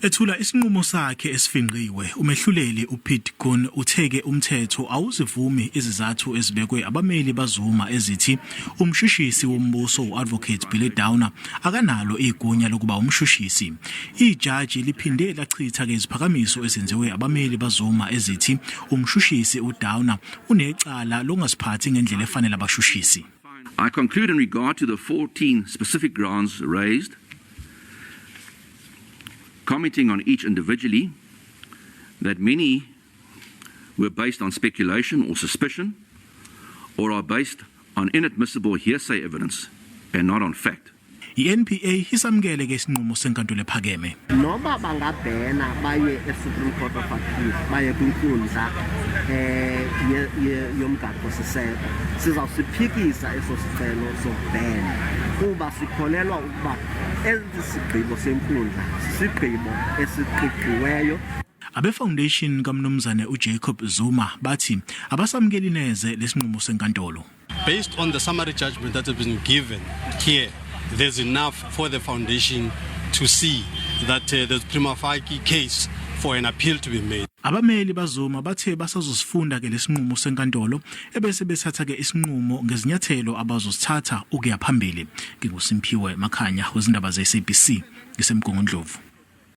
Ethula isinqumo sakhe esifingqiwe, umehluleli uPete Kun utheke umthetho awuzivumi izizathu ezibekwe abameli baZuma ezithi umtshutshisi wombuso uAdvocate Billy Downer akanalo igunya lokuba umtshutshisi. Ijaji liphinde lachitha ke iziphakamiso ezenziwe abameli baZuma ezithi umtshutshisi uDowner unecala longasiphathi ngendlela efanele abashutshisi. I conclude in regard to the 14 specific grounds raised, commenting on each individually, that many were based on speculation or suspicion, or are based on inadmissible hearsay evidence and not on fact. INPA isamukele ke isinqumo senkantolo ephakeme. Noma bangabhena baye eSupreme Court of Appeal, baye kwinkundla yomgaqo siseko, sizawusiphikisa eso sicelo sokubhena kuba sikholelwa ukuba ezisigqibo senkundla sisigqibo esiqiqiweyo. Abe-foundation kamnumzana uJacob Zuma bathi abasamukeli neze lesinqumo senkantolo. Based on the summary judgment that has been given here, there's enough for the foundation to see that there's prima facie case for an appeal to be made. Abameli baZuma bathe basazosifunda ke lesinqumo senkantolo ebese bethatha ke isinqumo ngezinyathelo abazosithatha ukuya phambili. NginguSimphiwe Makhanya wezindaba zeSABC, yaseMgungundlovu.